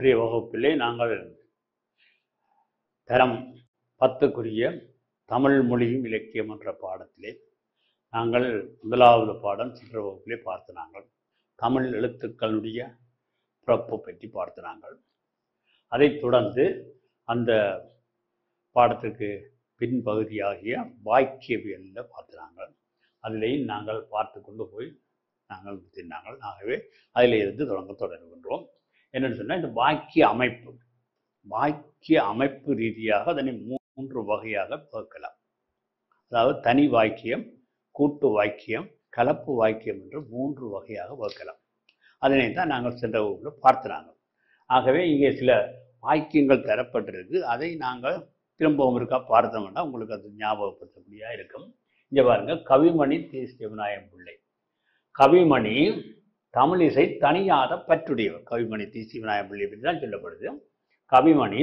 இன்றைய வகுப்பிலே நாங்கள் தரம் 10க்குரிய தமிழ் மொழியும் இலக்கியம் என்ற பாடத்திலே நாங்கள் முதலாவது பாடம் சென்ற வகுப்பிலே பார்த்து நாங்கள் தமிழ் எழுத்துக்களுடைய பிறப்பு பற்றி பார்த்து நாங்கள் அதைத் தொடர்ந்து அந்த பாடத்திற்கு பின்பகுதியாகிய வாக்கியவியலில் பார்த்து நாங்கள் அதிலேயும் நாங்கள் பார்த்து கொண்டு போய் நாங்கள் தின்னாங்கள். ஆகவே அதில் இருந்து தொடர்கின்றோம். என்னென்னு சொன்னால், இந்த வாக்கிய அமைப்பு ரீதியாக அதனை 3 வகையாக பார்க்கலாம். அதாவது தனி வாக்கியம், கூட்டு வாக்கியம், கலப்பு வாக்கியம் என்று 3 வகையாக பார்க்கலாம். அதனை தான் நாங்கள் சென்ற வகுப்பில் பார்த்துனாங்க. ஆகவே இங்கே சில வாக்கியங்கள் தரப்பட்டிருக்கு. அதை நாங்கள் திரும்பவும் இருக்கா பார்த்தோம்னா உங்களுக்கு அது ஞாபகப்படுத்தக்கூடியதாக இருக்கும். இங்கே பாருங்க, கவிமணி தேசிய விநாயகம் பிள்ளை. கவிமணி தமிழிசை தனியாத பற்றுடையவர். கவிமணி தேசிய விநாயகம் பிள்ளை பற்றி தான் சொல்லப்படுது. கவிமணி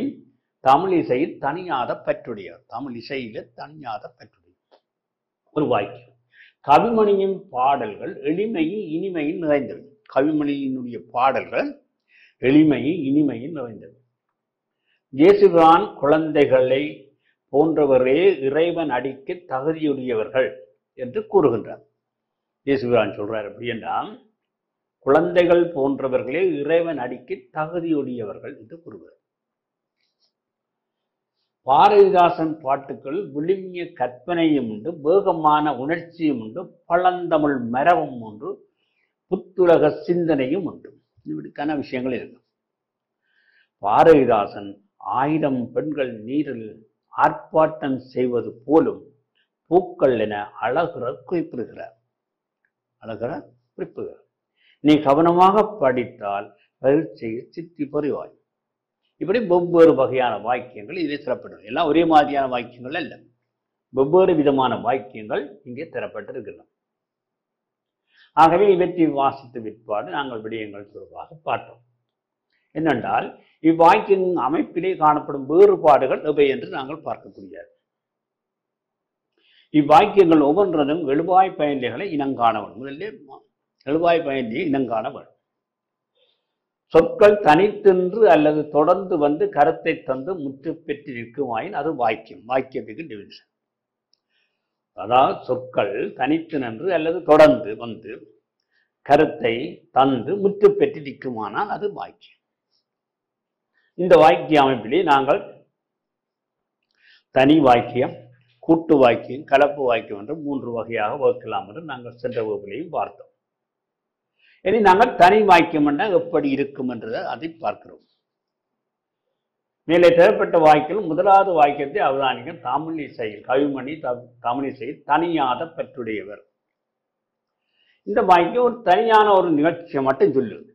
தமிழிசையில் தனியாத பற்றுடையவர். தமிழ் இசையில தனியாத பற்றுடையவர். ஒரு வாக்கியம். கவிமணியின் பாடல்கள் எளிமையும் இனிமையும் நிறைந்தவை. கவிமணியினுடைய பாடல்கள் எளிமையும் இனிமையும் நிறைந்தவை. இயேசுபிரான் குழந்தைகளை போன்றவரே இறைவன் அடிக்க தகுதியுடையவர்கள் என்று கூறுகின்றார். இயேசுபிரான் சொல்றார் எப்படி என்றால், குழந்தைகள் போன்றவர்களே இறைவன் அடிக்க தகுதியுடையவர்கள் என்று கூறுகிறார். பாரதிதாசன் பாட்டுக்கள் விழுமிய கற்பனையும் உண்டு, வேகமான உணர்ச்சியும் உண்டு, பழந்தமிழ் மரபும் உண்டு, புத்துலக சிந்தனையும் உண்டு. இப்படிக்கான விஷயங்கள் இருக்கு. பாரதிதாசன் 1000 பெண்கள் நீரில் ஆர்ப்பாட்டம் செய்வது போலும் பூக்கள் என அழகுற குறிப்பிடுகிறார். நீ கவனமாக படித்தால் பரீட்சையை சித்தி பெறுவாய். இப்படி வெவ்வேறு வகையான வாக்கியங்கள் இதிலே தரப்படும். எல்லாம் ஒரே மாதிரியான வாக்கியங்கள் அல்ல, வெவ்வேறு விதமான வாக்கியங்கள் இங்கே தரப்பட்டிருக்கின்றன. ஆகவே இவற்றை வாசித்து விற்பாடு நாங்கள் விடயங்கள் தொடர்பாக பார்த்தோம். என்னென்றால், இவ்வாக்கியங்களின் அமைப்பிலே காணப்படும் வேறுபாடுகள் எவை என்று நாங்கள் பார்க்கக்கூடியது. இவ்வாக்கியங்கள் ஒவ்வொன்றதும் எழுவாய் பயன்களை இனங்காணவன். முதல்ல எழுவாய் பயன்களை இனங்காணவன். சொற்கள் தனித்தென்று அல்லது தொடர்ந்து வந்து கருத்தை தந்து முற்று பெற்று நிற்குமாயின் அது வாக்கியம். வாக்கியத்துக்கு டிவிஷன். அதாவது சொற்கள் தனித்து நின்று அல்லது தொடர்ந்து வந்து கருத்தை தந்து முற்று பெற்று நிற்குமானால் அது வாக்கியம். இந்த வாக்கிய அமைப்பிலே நாங்கள் தனி வாக்கியம், கூட்டு வாக்கியம், கலப்பு வாக்கியம் என்று 3 வகையாக வகுக்கலாம் என்று நாங்கள் சென்ற வகுப்பிலையும் பார்த்தோம். இனி நாங்கள் தனி வாக்கியம் என்றால் எப்படி இருக்கும் என்றதை அதை பார்க்கிறோம். மேலே தரப்பட்ட வாக்கியம் முதலாவது வாக்கியத்தை அவதானிக்க. தமிழ் இசையில் கவிமணி தமிழ் இசையில் தனியாத பற்றுடையவர். இந்த வாக்கியம் ஒரு தனியான ஒரு நிகழ்ச்சியை மட்டும் சொல்லுது.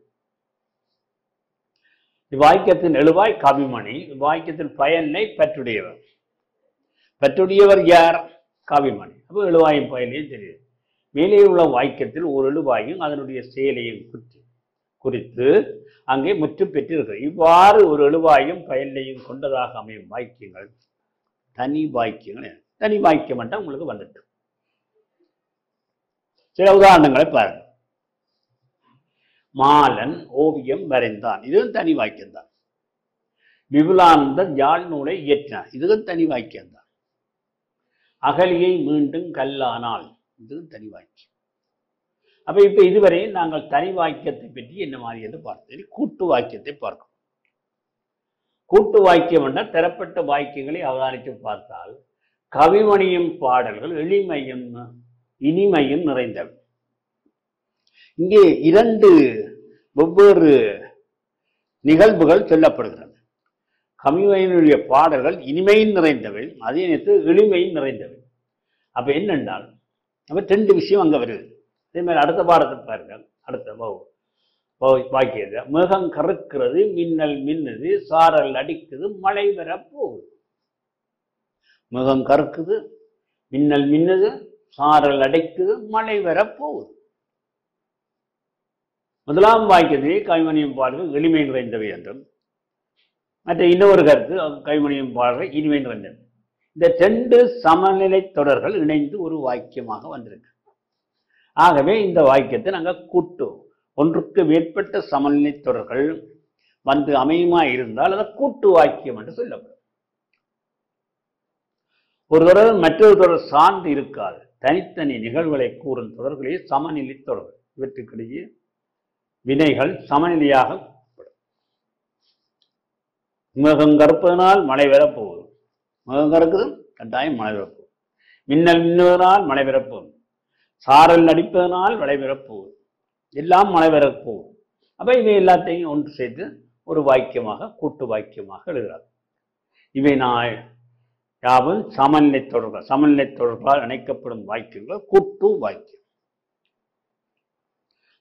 இவ்வாக்கியத்தின் எழுவாய் கவிமணி, இவ்வாக்கியத்தின் பயனை பற்றுடையவர். பற்றுடையவர் யார்? கவிமணி. அப்போ எழுவாயும் பயனையும் தெரியுது. மேலே உள்ள வாக்கியத்தில் ஒரு எழுவாயும் அதனுடைய செயலையும் குறித்து அங்கே முற்று பெற்றிருக்கிறது. இவ்வாறு ஒரு எழுவாயும் பயனையும் கொண்டதாக அமையும் வாக்கியங்கள் தனி வாக்கியங்கள். தனி வாக்கியம் மட்டும் உங்களுக்கு வந்துட்டு சில உதாரணங்களை பாருங்க. மாலன் ஓவியம் வரைந்தான், இதுவும் தனி வாக்கியம்தான். விபுலானந்தர் யாழ் நூலை இயற்றினார், இதுவும் தனி வாக்கியம்தான். அகலியை மீண்டும் கல்லானால், இதுவும் தனி வாக்கியம். அப்ப இப்ப இதுவரை நாங்கள் தனி வாக்கியத்தை பற்றி என்ன மாதிரி என்று பார்த்தோம். கூட்டு வாக்கியத்தை பார்க்கணும். கூட்டு வாக்கியம் என்றால் தரப்பட்ட வாக்கியங்களை அவதானித்து பார்த்தால் கவிமணியும் பாடல்கள் எளிமையும் இனிமையும் நிறைந்தவை. இங்கே 2 வெவ்வேறு நிகழ்வுகள் சொல்லப்படுகிறது. கவிமணியினுடைய பாடல்கள் இனிமையும் நிறைந்தவை, அதே நேரத்தில் எளிமையும் நிறைந்தவை. அப்ப என்னென்றால் அப்ப 2 விஷயம் அங்க வருது. அதே மாதிரி அடுத்த பாடத்தை பாருங்கள். அடுத்த வாக்கியத்தை, மேகம் கருக்கிறது, மின்னல் மின்னுது, சாரல் அடிக்குது, மழை வர போகுது. மேகம் கருக்குது, மின்னல் மின்னுது, சாரல் அடைக்குது, மழை வர போகுது. முதலாம் வாக்கியத்திலே கவிமணியும் பாடல்கள் எளிமை நிறைந்தவை என்றும், மற்ற இன்னொரு கருத்து கவிமணியும் பாடல்கள் இனிமை நிறைந்தவை. இந்த 2 சமநிலை தொடர்கள் இணைந்து ஒரு வாக்கியமாக வந்திருக்கு. ஆகவே இந்த வாக்கியத்தை நாங்கள் கூட்டு ஒன்றுக்கு மேற்பட்ட சமநிலை தொடர்கள் வந்து அமையுமா இருந்தால் அதை கூட்டு வாக்கியம் என்று சொல்லப்படும். ஒரு தொடர் மற்றொரு தொடர் சார்ந்து இருக்காது. தனித்தனி நிகழ்வுகளை கூறும் தொடர்களே சமநிலை தொடர்கள். இவற்றுக்கிடையே வினைகள் சமநிலையாக மேகம் கருப்பதனால் மழை பெறப்போகுது. மேகம் கருக்குது, கட்டாயம் மழை பெறப்போகுது. மின்னல் மின்னுவதனால் மழை பெறப்போகுது. சாரல் அடிப்பதனால் மழை பெறப்போகுது. எல்லாம் மழை பெறப்போகுது. அப்ப இவை எல்லாத்தையும் ஒன்று சேர்த்து ஒரு வாக்கியமாக கூட்டு வாக்கியமாக எழுதுகிறார். இவை யாவும் சமநிலை தொடர்கள். சமநிலை தொடர்களால் இணைக்கப்படும் வாக்கியங்கள் கூட்டு வாக்கியம்.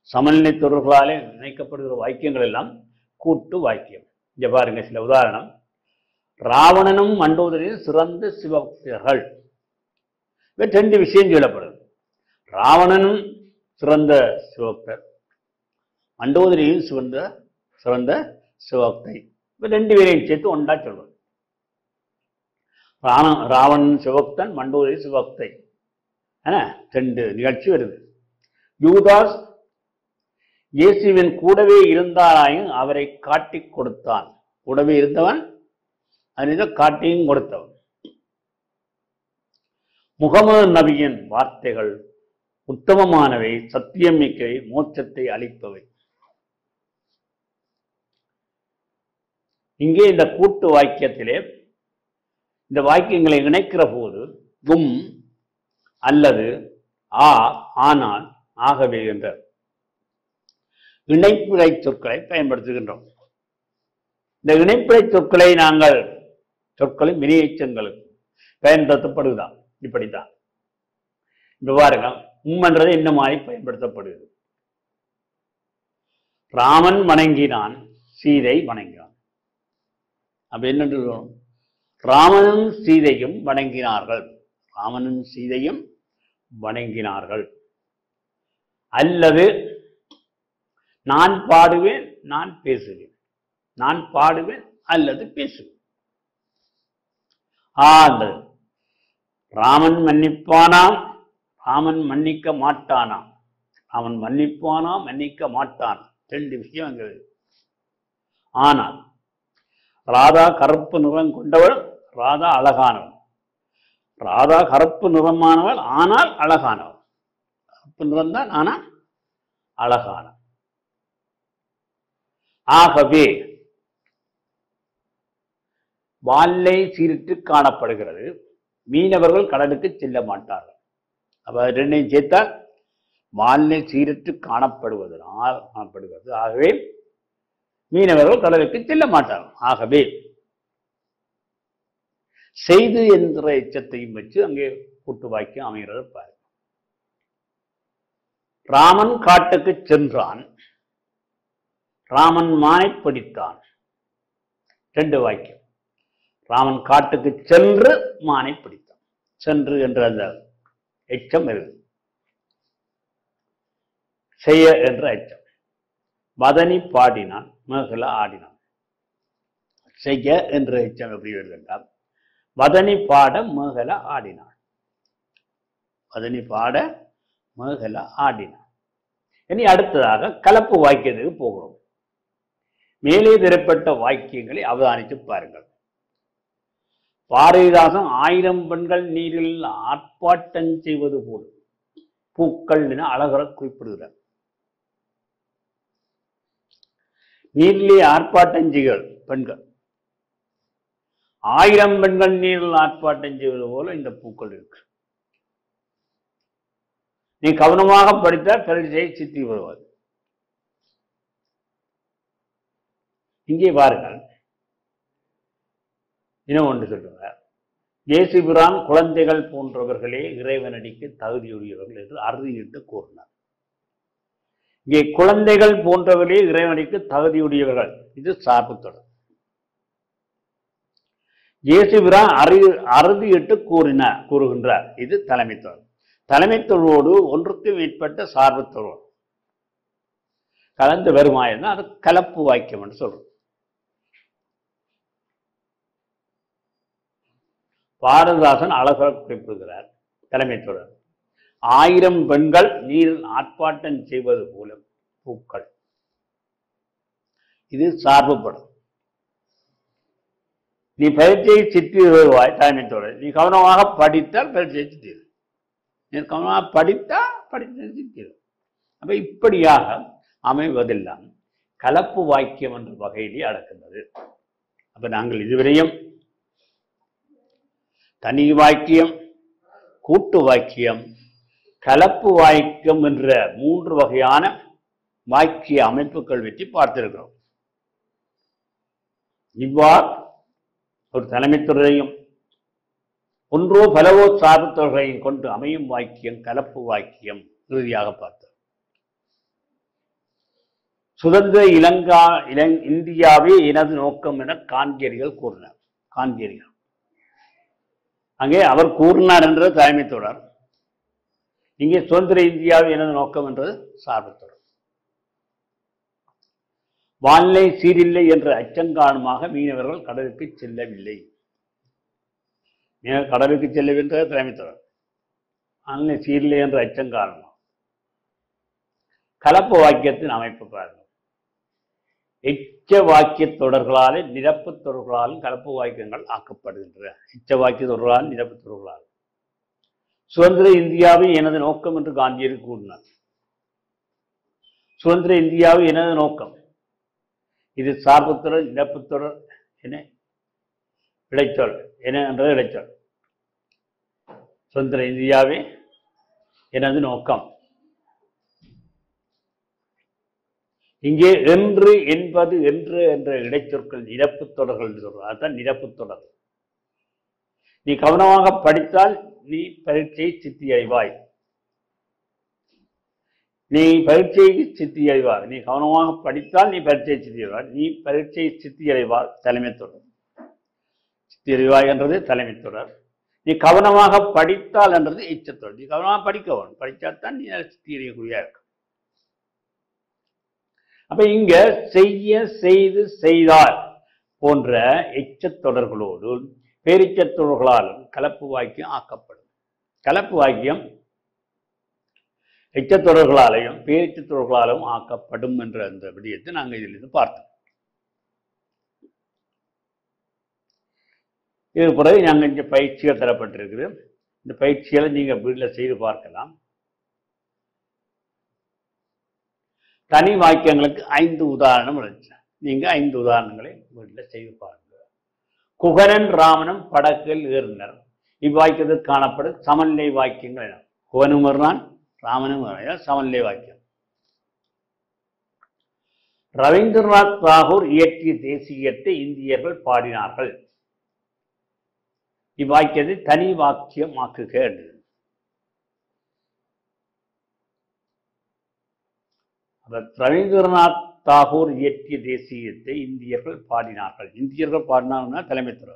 சமநிலை தொடர்களாலே இணைக்கப்படுகிற வாக்கியங்கள் எல்லாம் கூட்டு வாக்கியம். இங்க பாருங்க சில உதாரணம். ராவணனும் மண்டோதரியும் சிறந்த சிவபக்தர்கள். ரெண்டு விஷயம் சொல்லப்படுது. ராவணனும் சிறந்த சிவபக்தர், மண்டோதரியும் சிறந்த சிவபக்தை. ரெண்டு பேரையும் சேர்த்து ஒன்றா சொல்வது. ராவணன் சிவபக்தன், மண்டோதரி சிவபக்தை. ரெண்டு நிகழ்ச்சி வருது. யூதாஸ் இயேசுவின் கூடவே இருந்தாராயும் அவரை காட்டி கொடுத்தான். கூடவே இருந்தவன் அதனை காட்டியும் கொடுத்தவன். முகமது நபியின் வார்த்தைகள் உத்தமமானவை, சத்தியம் மிக்கவை, மோட்சத்தை அளிப்பவை. இங்கே இந்த கூட்டு வாக்கியத்திலே இந்த வாக்கியங்களை இணைக்கிற போது அல்லது ஆனால், ஆகவே என்ற இணைப்பிழை சொற்களை பயன்படுத்துகின்றோம். இந்த இணைப்பிழை சொற்களை நாங்கள் சொற்களின் வினையெச்சங்களுக்கு பயன்படுத்தப்படுவதா? இப்படித்தான். இப்ப பாருங்க, என்றது என்ன மாதிரி பயன்படுத்தப்படுகிறது? ராமன் வணங்கினான், சீதை வணங்கினான். அப்ப என்ன சொல்றோம்? ராமனும் சீதையும் வணங்கினார்கள். ராமனும் சீதையும் வணங்கினார்கள். அல்லது நான் பாடுவேன், நான் பேசுவேன். நான் பாடுவேன் அல்லது பேசுவேன். ராமன் மன்னிப்பானாம், ராமன் மன்னிக்க மாட்டானாம். அவன் மன்னிப்பானாம், மன்னிக்க மாட்டான். ரெண்டு விஷயம் அங்க. ஆனால் ராதா கருப்பு நிறம் கொண்டவள், ராதா அழகானவள். ராதா கருப்பு நிறமானவள், ஆனால் அழகானவள். கருப்பு நிறம் தான், ஆனால் அழகானவள். ஆகவே வால்லை சீரிட்டு காணப்படுகிறது. மீனவர்கள் கடலுக்கு செல்ல மாட்டார்கள். அப்ப ரெண்டையும் சேர்த்தால் வால்லை சீரிட்டு காணப்படுகிறது. ஆகவே மீனவர்கள் கடலுக்கு செல்ல மாட்டார்கள். ஆகவே செய்து என்ற எச்சத்தையும் வச்சு அங்கே கூட்டு வாக்கியம் அமைகிறது. பாரு, ராமன் காட்டுக்கு சென்றான், ராமன் மானை பிடித்தான். ரெண்டு வாக்கியம். ராமன் காட்டுக்கு சென்று மானை பிடித்தான். சென்று என்ற அந்த எச்சம் இருக்கு. செய்ய என்ற எச்சம். மதனி பாடினான், மேகலா ஆடினான். செய்ய என்ற எச்சம் எப்படி வருகின்றால் வதனி பாட மேகலா ஆடினான். வதனி பாட மேகலா ஆடினான். இனி அடுத்ததாக கலப்பு வாக்கியத்துக்கு போகிறோம். மேலே தரப்பட்ட வாக்கியங்களை அவதானித்து பாருங்கள். பாரதிதாசன் 1000 பெண்கள் நீரில் ஆர்ப்பாட்டம் செய்வது போல் பூக்கள் என அழகர குறிப்பிடுகிறார். நீரிலே ஆர்ப்பாட்டம் செய்கிற பெண்கள், 1000 பெண்கள் நீரில் ஆர்ப்பாட்டம் செய்வது போல இந்த பூக்கள் இருக்கு. நீ கவனமாக படித்தால் பரீட்சையை சித்தி வருவார். இங்கே பாருங்கள், இன்னும் ஒன்று சொல்லுவார். இயேசுபிரான் குழந்தைகள் போன்றவர்களே இறைவனடிக்கு தகுதியுடையவர்கள் என்று அறுதியிட்டு கூறினார். இங்கே குழந்தைகள் போன்றவர்களே இறைவனுக்கு தகுதியுடையவர்கள், இது சார்பு தொடர். இயேசுபிரான் அறுதியிட்டு கூறுகின்றார், இது தலைமை தொடர். தலைமை தொடரோடு ஒன்றுக்கு மேற்பட்ட சார்பு தொடர் கலந்து வருமாயிருந்தா அது கலப்பு வாக்கியம் என்று சொல்றோம். பாரதிதாசன் அழகாக குறிப்பிடுகிறார் தலைமை தொடர். 1000 பெண்கள் நீரில் ஆர்ப்பாட்டம் செய்வது போல பூக்கள். இது சார்புப்படும். நீ பரீட்சையை சித்தி வருவாய் தலைமைத்தோடு. நீ கவனமாக படித்தால் பரீட்சையை சித்திரு. நீ கவனமாக படித்த சித்திரு. அப்ப இப்படியாக அமைவதெல்லாம் கலப்பு வாக்கியம் என்ற வகையிலே அடக்கின்றது. அப்ப நாங்கள் இதுவரையும் தனி வாக்கியம், கூட்டு வாக்கியம், கலப்பு வாக்கியம் என்ற 3 வகையான வாக்கிய அமைப்புகள் பற்றி பார்த்திருக்கிறோம். இவ்வாறு ஒரு தலைமைத்துறையும் ஒன்றோ பலவோ சார்புத்தொகையும் கொண்டு அமையும் வாக்கியம் கலப்பு வாக்கியம் இறுதியாக பார்த்தோம். சுதந்திர இந்தியாவே எனது நோக்கம் என காந்தியடிகள் கூறினார். காந்தியடிகள் அங்கே அவர் கூறினார் என்றது தலைமை தொடர். இங்கே சுதந்திர இந்தியாவே எனது நோக்கம் என்றது சார்பு தொடர். வானிலை சீரில்லை என்ற அச்சங்காரணமாக மீனவர்கள் கடலுக்கு செல்லவில்லை. கடலுக்கு செல்லவில்லை தலைமை தொடர். வானிலை சீரில்லை என்ற அச்சங்காரணமாக. கலப்பு வாக்கியத்தின் அமைப்பு பாருங்கள். எச்ச வாக்கிய தொடர்களாலே நிரப்பு தொடர்களாலும் கலப்பு வாக்கியங்கள் ஆக்கப்படுகின்றன. எச்ச வாக்கிய தொடர்களால் நிரப்பு தொடர்களால். சுதந்திர இந்தியாவை எனது நோக்கம் என்று காந்தியடிகள் கூறினார். சுதந்திர இந்தியாவை எனது நோக்கம். இது சார்புத்தொடர், நிரப்புத்தொடர் என இடைச்சொல் என என்றது இடைச்சொல். சுதந்திர இந்தியாவே எனது நோக்கம். இங்கே என்று, என்பது, என்று என்ற இடைச்சொற்கள் நிரப்பு தொடர்கள் என்று சொல்றார். அதுதான் நிரப்பு தொடர். நீ கவனமாக படித்தால் நீ பரீட்சையை சித்தி அடைவாய். நீ பரீட்சையை சித்தி அடைவாய். நீ கவனமாக படித்தால் நீ பரீட்சையை சித்தி அடைவாய். நீ பரீட்சையை சித்தி அடைவாய் தலைமை தொடர். சித்தி அடைவாய் என்றது தலைமை தொடர். நீ கவனமாக படித்தால் என்றது எச்சத்தொடர். நீ கவனமாக படிக்க வேணும். படித்தால்தான் நீ சித்தி அடையக்கூடிய இருக்கும். அப்ப இங்க செய்ய, செய்து, செய்தால் போன்ற எச்சத் தொடர்களோடு பேரிச்சத் தொடர்களாலும் கலப்பு வாக்கியம் ஆக்கப்படும். கலப்பு வாக்கியம் எச்சத் தொடர்களாலையும் பேரிச்சத் தொடர்களாலும் ஆக்கப்படும் என்ற அந்த விடயத்தை நாங்கள் இதிலிருந்து பார்த்தோம். இது பிறகு நாங்கள் இங்கே பயிற்சிகள் தரப்பட்டிருக்குது. இந்த பயிற்சிகளை நீங்கள் வீட்டில் செய்து பார்க்கலாம். தனி வாக்கியங்களுக்கு 5 உதாரணம் இருந்துச்சு. நீங்க 5 உதாரணங்களை வீட்டில் செய்து பாருங்க. குகனன் ராமனும் படகில் ஏறினர். இவ்வாக்கியத்தில் காணப்படும் சமநிலை வாக்கியங்கள் என. குகனும் ஏறினான், ராமனும் சமநிலை வாக்கியம். ரவீந்திரநாத் தாகூர் இயற்றிய தேசியத்தை இந்தியர்கள் பாடினார்கள். இவ்வாக்கியத்தை தனி வாக்கியமாக்குக என்று. ரவீந்திரநாத் தாகூர் இயற்றிய தேசியத்தை இந்தியர்கள் பாடினார்கள். இந்தியர்கள் பாடினார்னா தலைமைத்துறை.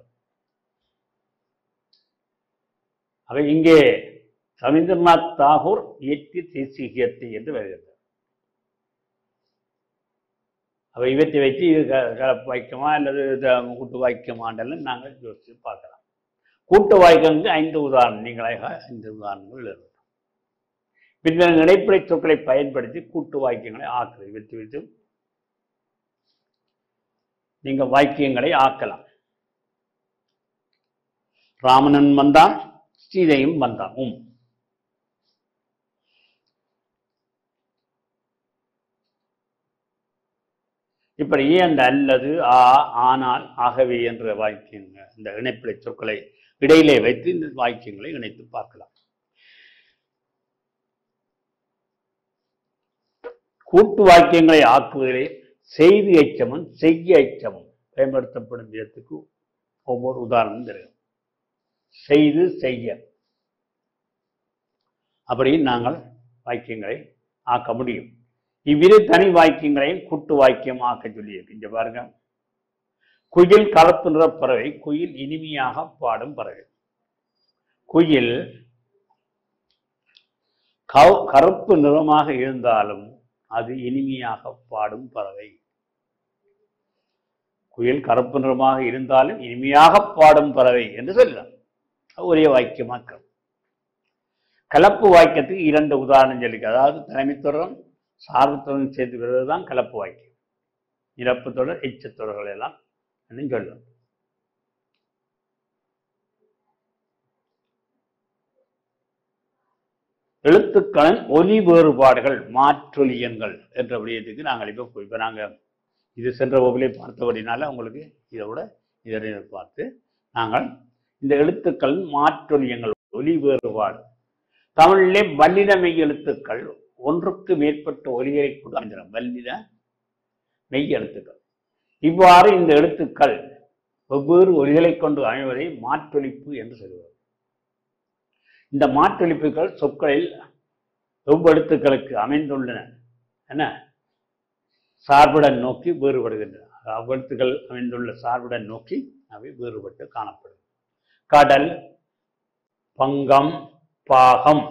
ஆக இங்கே ரவீந்திரநாத் தாகூர் இயற்றிய தேசியத்தை என்று வருகிறது. அப்ப இவற்றை வச்சு இது கலப்பு வாக்கியமா அல்லது கூட்டு வாக்கியமாண்டெல்லாம் நாங்கள் யோசிச்சு பார்க்கலாம். கூட்டு வாக்கியங்களுக்கு 5 உதாரணம் நீங்களாக 5 உதாரணங்கள் எழுதும். பின்னர் இணைப்புரை சொற்களை பயன்படுத்தி கூட்டு வாக்கியங்களை ஆக்குறது. இவற்றை வைத்து நீங்க வாக்கியங்களை ஆக்கலாம். ராமனன் வந்தான், சீதையும் வந்தான். இப்படியே அந்த அல்லது, ஆனால், ஆகவே என்ற வாக்கியங்கள் இந்த இணைப்புரை சொற்களை இடையிலே வைத்து இந்த வாக்கியங்களை இணைத்து பார்க்கலாம். கூட்டு வாக்கியங்களை ஆக்குவதிலே செய்தி எச்சமும் செய்ய எச்சமும் பயன்படுத்தப்படும் விதத்துக்கு ஒவ்வொரு உதாரணம் தெரியும். செய்து, செய்ய, அப்படி நாங்கள் வாக்கியங்களை ஆக்க முடியும். இவ்விரு தனி வாக்கியங்களையும் கூட்டு வாக்கியம் ஆக்க சொல்லியிருக்கு. இங்க பாருங்க. குயில் கலப்பு நிற பறவை, குயில் இனிமையாக பாடும் பறவை. குயில் கருப்பு நிறமாக இருந்தாலும் அது இனிமையாக பாடும் பறவை. குயில் கருப்பு நிறமாக இருந்தாலும் இனிமையாக பாடும் பறவை என்று சொல்லலாம். ஒரே வாக்கியமாக்கம். கலப்பு வாக்கியத்துக்கு 2 உதாரணம் சொல்லிருக்கு. அதாவது தலைமைத்துவம் சார்புத்துவம் சேர்த்து வருவதுதான் கலப்பு வாக்கியம். நிரப்பு தொடர், எச்ச தொடர்கள் எல்லாம் சொல்லும். எழுத்துக்களின் ஒலி வேறுபாடுகள் மாற்றொலியன்கள் என்ற விடயத்துக்கு நாங்கள் இப்போ நாங்கள் இது சென்ற வகுப்பிலே பார்த்தபடினால உங்களுக்கு இதோட இதனை பார்த்து நாங்கள் இந்த எழுத்துக்களின் மாற்றொலியங்கள் ஒலி வேறுபாடு. தமிழிலே வல்லின மெய் எழுத்துக்கள் ஒன்றுக்கு மேற்பட்ட ஒலிகளை கொண்டு அமைந்தன. வல்லின மெய் எழுத்துக்கள். இவ்வாறு இந்த எழுத்துக்கள் வெவ்வேறு ஒலிகளை கொண்டு அமைவதை மாற்றொலிப்பு என்று சொல்லுவார். இந்த மாற்றொலிப்புகள் சொற்களில் எவ்வெழுத்துக்களுக்கு அமைந்துள்ளன என சார்புடன் நோக்கி வேறுபடுகின்றன. அவ்வெழுத்துக்கள் அமைந்துள்ள சார்புடன் நோக்கி அவை வேறுபட்டு காணப்படும். கடல், பங்கம், பாகம்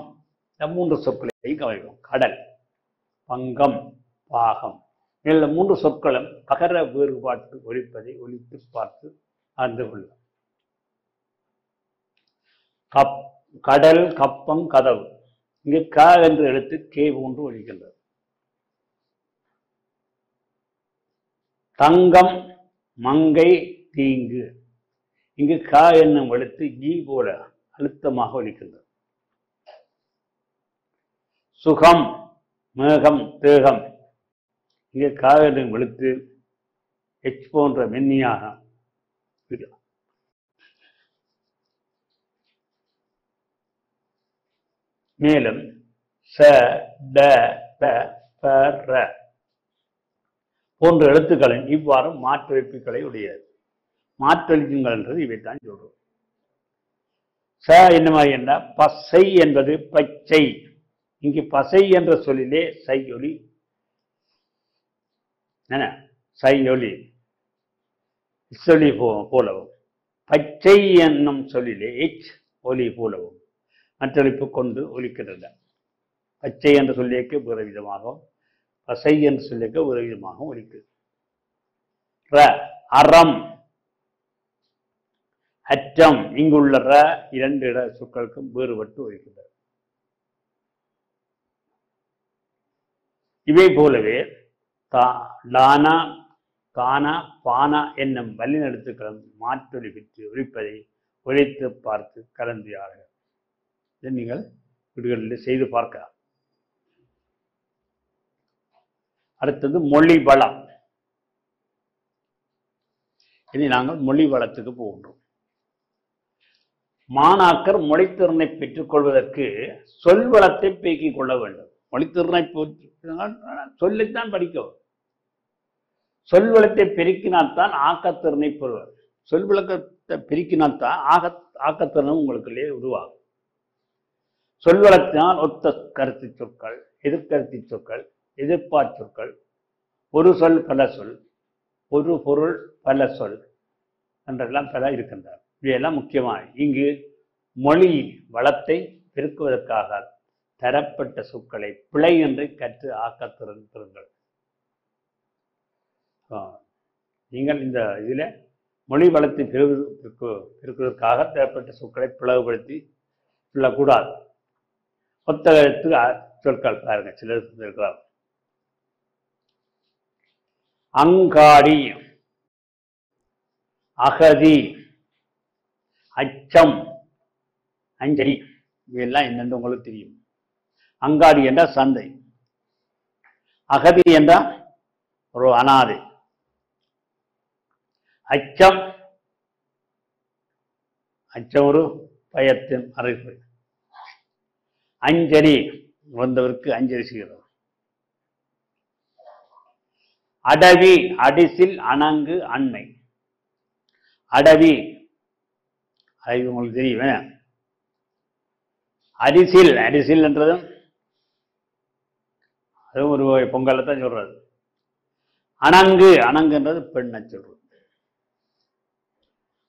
இந்த 3 சொற்களை கவனிக்கும். கடல், பங்கம், பாகம் இந்த 3 சொற்களும் பகர வேறுபாட்டு ஒலிப்பதை ஒலித்து பார்த்து அறிந்து கொள்ளும். கடல், கப்பம், கதவு இங்கு க என்ற எழுத்து கே போன்று ஒலிக்கின்றது. தங்கம், மங்கை, தீங்கு இங்கு க என்னும் எழுத்து ஈ போல அழுத்தமாக ஒலிக்கின்றது. சுகம், மேகம், தேகம் இங்கு க என்னும் எழுத்து எச் போன்ற மென்னியாக. மேலும் ச, ட, த, ப, ர போன்ற எழுத்துக்களின் இவ்வாறு மாற்றொலிப்புகளை உடையது. மாற்றொலிப்புகள் என்றது இவைத்தான் சொல்றோம். ச என்ன மாதிரி என்றால் பசை என்பது பச்சை. இங்கு பசை என்ற சொல்லிலே சையொலி சையொலி சொல்லி போலவும், பச்சை என்னும் சொல்லிலே எச் ஒலி போலவும் மற்றொலிப்பு கொண்டு ஒலிக்கின்றன. பச்சை என்று சொல்லியக்க வேறு விதமாகவும், பசை என்று சொல்லியக்க ஒரு விதமாகவும் ஒலிக்குது. அறம், அற்றம் இங்குள்ள ர 2 இட சொற்களுக்கும் வேறுபட்டு ஒலிக்கின்றது. இவை போலவே லானா, கானா, பானா என்னும் வல்லின எழுத்துக்களும் மாற்றொலி பெற்று ஒலிப்பதை ஒலித்து பார்த்து கலந்துரையாடுக. இதை நீங்கள் வீடுகளில் செய்து பார்க்கலாம். அடுத்தது மொழி வளம். இனி நாங்கள் மொழி வளத்துக்கு போகின்றோம். மாணாக்கர் மொழித்திறனை பெற்றுக் கொள்வதற்கு சொல் வளத்தை பெருக்கிக் கொள்ள வேண்டும். மொழித்திறனை சொல்லித்தான் படிக்கவும். சொல் வளத்தை பெருக்கினால்தான் ஆக்கத்திறனை பெறுவர். சொல் விளக்கத்தை பெருக்கினால்தான் ஆக்கத்திறனும் உங்களுக்குள்ளே உருவாகும். சொல்வளத்தினால் ஒத்த கருத்து சொற்கள், எதிர்கருத்து சொற்கள், எதிர்பார்ச் சொற்கள், ஒரு சொல் பல சொல், ஒரு பொருள் பல சொல் என்றெல்லாம் பல இருக்கின்றன. இவையெல்லாம் முக்கியமான இங்கு மொழி வளத்தை பெருக்குவதற்காக தரப்பட்ட சொற்களை பிழை என்று கற்று ஆக்கத்திறன் பெறுங்கள். நீங்கள் இந்த இதில் மொழி வளத்தை பெருக்குவதற்காக தரப்பட்ட சொற்களை பிளவுபடுத்தி சொல்லக்கூடாது. ஒத்த எழுத்து சொற்கள் பாருங்க, சிலர் இருக்கிறார். அங்காடி, அகதி, அச்சம், அஞ்சலி இவையெல்லாம் என்னென்று உங்களுக்கு தெரியும். அங்காடி என்றால் சந்தை, அகதி என்றால் ஒரு அனாதை, அச்சம் ஒரு பயத்தின் அறிவு, அஞ்சலி வந்தவருக்கு அஞ்சலி செய்கிறது. அடவி, அடிசில், அணங்கு, அண்மை. அடவி அது உங்களுக்கு தெரியும். அரிசில், அரிசில் என்றதும் அதுவும் ஒரு பொங்கலை தான் சொல்றது. அணங்கு, அணங்குன்றது பெண்ணை சொல்றது.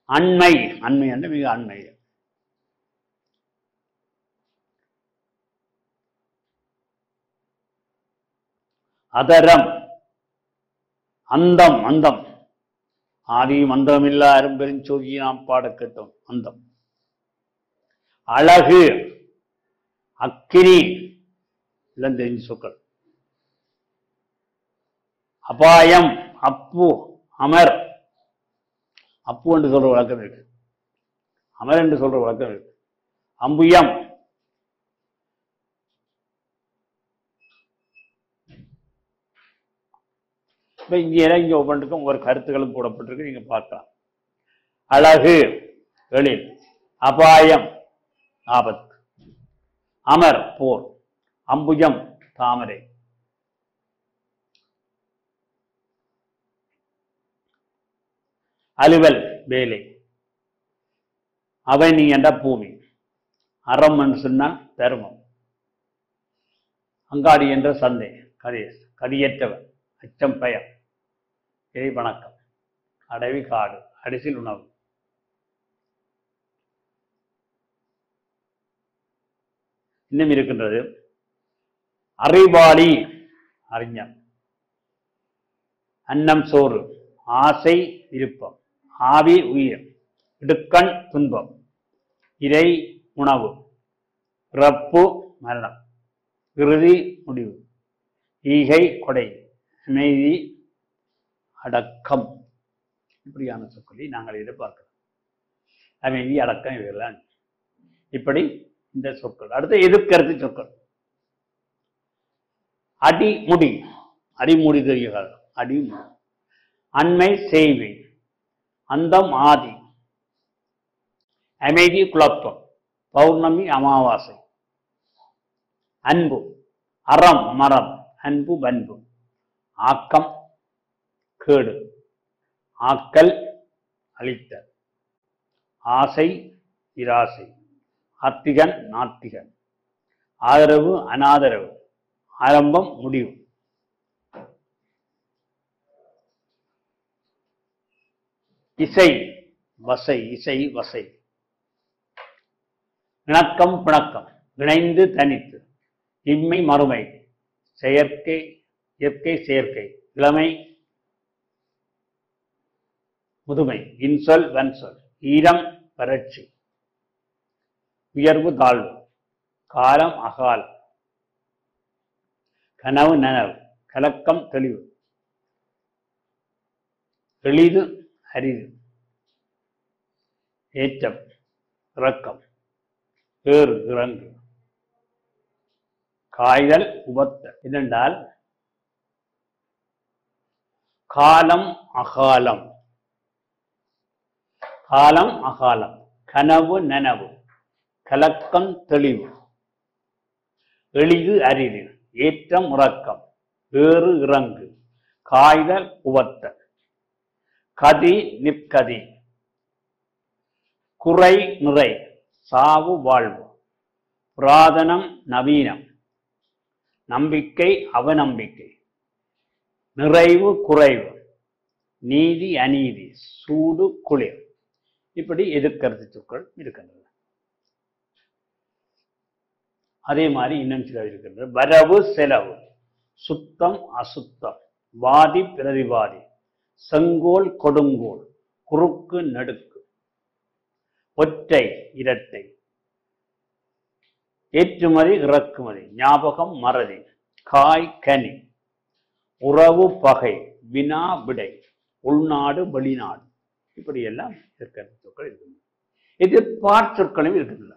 அண்மை, அண்மை என்று மிக அண்மை. அதரம், அந்தம், அந்தம் ஆதியும் அந்தமில்லா அரும்பெருஞ்சோதியை நாம் பாட கேட்டோம். அந்தம். அழகு, அக்கினி எல்லாம் தெரிஞ்ச சொற்கள். அபாயம், அப்பு, அமர். அப்பு என்று சொல்ற வழக்கம் இருக்கு, அமர் என்று சொல்ற வழக்கம் இருக்கு. அம்புயம், இங்க ஒவ்வொன்றுக்கும் ஒவ்வொரு கருத்துக்களும் போடப்பட்டிருக்கு, நீங்க பார்க்கலாம். அழகு எழில், அபாயம் ஆபத்து, அமர் போர், அம்புஜம் தாமரை, அலுவல் வேலை, அவனி என்ற பூமி, அறம் என்று சொன்னால் தர்மம், அங்காடி என்ற சந்தை, கதியற்றவன், அச்சம் பயம், இறை வணக்கம், அடவி காடு, அரிசில் உணவு. இன்னும் இருக்கின்றது அறிவாளி அறிஞன், அன்னம் சோறு, ஆசை விருப்பம், ஆவி உயிர், இடுக்கண் துன்பம், இறை உணவு, பிறப்பு மரணம், இறுதி முடிவு, ஈகை கொடை, அமைதி அடக்கம். இப்படியான சொற்களை நாங்கள் எதிர்பார்க்கிறோம். அமைதி அடக்கம் இவைகள்லாம் இப்படி இந்த சொற்கள். அடுத்து எதிர்கருத்து சொற்கள். அடிமுடி, அடிமுடி தெரியுங்கள், அடிமுடி. அண்மை செய்வி, அந்தம் ஆதி, அமைதி குழப்பம், பௌர்ணமி அமாவாசை, அன்பு, அறம் மரம், அன்பு பண்பு, ஆக்கம் கேடு, ஆக்கல் அழித்தல், ஆசை இராசை, ஆத்திகன் நாத்திகன், ஆதரவு அனாதரவு, ஆரம்பம் முடிவு. இசை வசை, இசை வசை, இணக்கம் பிணக்கம், இணைந்து தனித்து, இம்மை மறுமை, செயற்கை இயற்கை செயற்கை, இளமை முதுமை, இன்சொல் வன்சொல், ஈரம் வறட்சி, உயர்வு தாழ்வு, காலம் அகாலம், கனவு நனவு, கலக்கம் தெளிவு, எளிது அரிது, ஏற்றம் இறக்கம், ஏறு இறங்கு, காய்தல் உபத்தல். என்னென்றால் காலம் அகாலம், காலம் அகாலம், கனவு நனவு, கலக்கம் தெளிவு, எளிது அரிது, ஏற்றம் உறக்கம், ஏறு இறங்கு, காய்தல் உவத்தல், கதி நிற்கதி, குறை நிறை, சாவு வாழ்வு, புராதனம் நவீனம், நம்பிக்கை அவநம்பிக்கை, நிறைவு குறைவு, நீதி அநீதி, சூடு குளிர். இப்படி எதிர்கருத்து சொற்கள் இருக்கின்றன. அதே மாதிரி இன்னும் சில இருக்கின்றன. வரவு செலவு, சுத்தம் அசுத்தம், வாதி பிரதிவாதி, செங்கோல் கொடுங்கோல், குறுக்கு நடுக்கு, ஒற்றை இரட்டை, ஏற்றுமதி இறக்குமதி, ஞாபகம் மறதி, காய் கனி, உறவு பகை, வினா விடை, உள்நாடு வெளிநாடு. இப்படி எல்லாம் எதிர்கருத்து சொற்கள் இருக்கின்றன. எதிர்பார்ப்பு சொற்களும் இருக்கின்றன.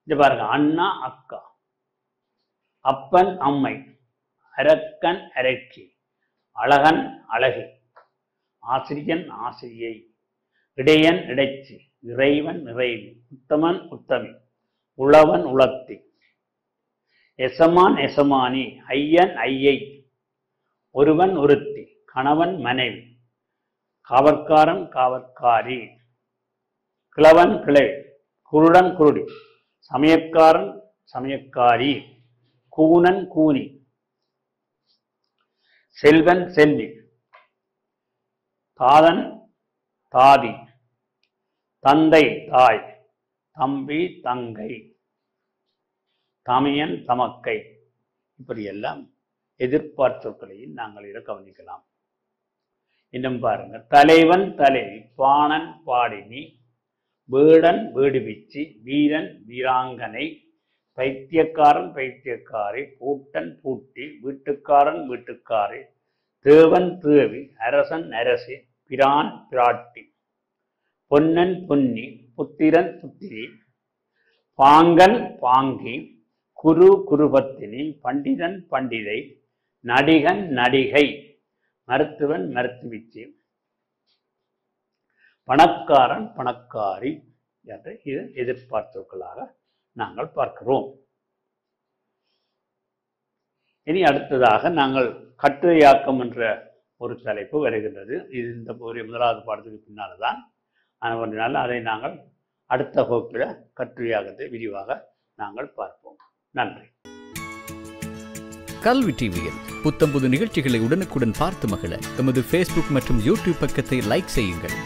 இது பாருங்க, அண்ணா அக்கா, அப்பன் அம்மை, அரக்கன் அரக்கி, அழகன் அழகி, ஆசிரியன் ஆசிரியை, இடையன் இடைச்சி, இறைவன் இறைவி, உத்தமன் உத்தமி, உழவன் உளத்தி, எசமான் எசமானி, ஐயன் ஐயை, ஒருவன் ஒருத்தி, கணவன் மனைவி, காவற்காரன் காவற்காரி, கிழவன் கிழவி, குருடன் குருடி, சமயக்காரன் சமயக்காரி, கூனன் கூனி, செல்வன் செல்வி, தாதன் தாதி, தந்தை தாய், தம்பி தங்கை, தமையன் தமக்கை. இப்படியெல்லாம் எதிர்பார்ப்பு சொற்களையும் நாங்கள் இதை கவனிக்கலாம். இன்னும் பாருங்க, தலைவன் தலைவி, பாணன் பாடினி, வேடன் வேடுவிச்சி, வீரன் வீராங்கனை, பைத்தியக்காரன் பைத்தியக்காரி, பூட்டன் பூட்டி, வீட்டுக்காரன் வீட்டுக்காரி, தேவன் தேவி, அரசன் அரசி, பிரான் பிராட்டி, பொன்னன் பொன்னி, புத்திரன் புத்திரி, பாங்கன் பாங்கி, குரு குருபத்தினி, பண்டிதன் பண்டிதை, நடிகன் நடிகை, மருத்துவன் மருத்துவிச்சி, பணக்காரன் பணக்காரி என்று இது எதிர்பார்ப்புகளாக நாங்கள் பார்க்கிறோம். இனி அடுத்ததாக நாங்கள் கட்டுரையாக்கம் என்ற ஒரு தலைப்பு வருகின்றது. இது இந்த ஒரு முதலாவது பாடத்துக்கு பின்னால் தான். அதனால் அதை நாங்கள் அடுத்த வகுப்பில் கட்டுரையாக்கத்தை விரிவாக நாங்கள் பார்ப்போம். நன்றி. கல்வி டிவியில் புத்தம்புது நிகழ்ச்சிகளை உடனுக்குடன் பார்த்து மகிழ எமது Facebook மற்றும் YouTube பக்கத்தை லைக் செய்யுங்கள்.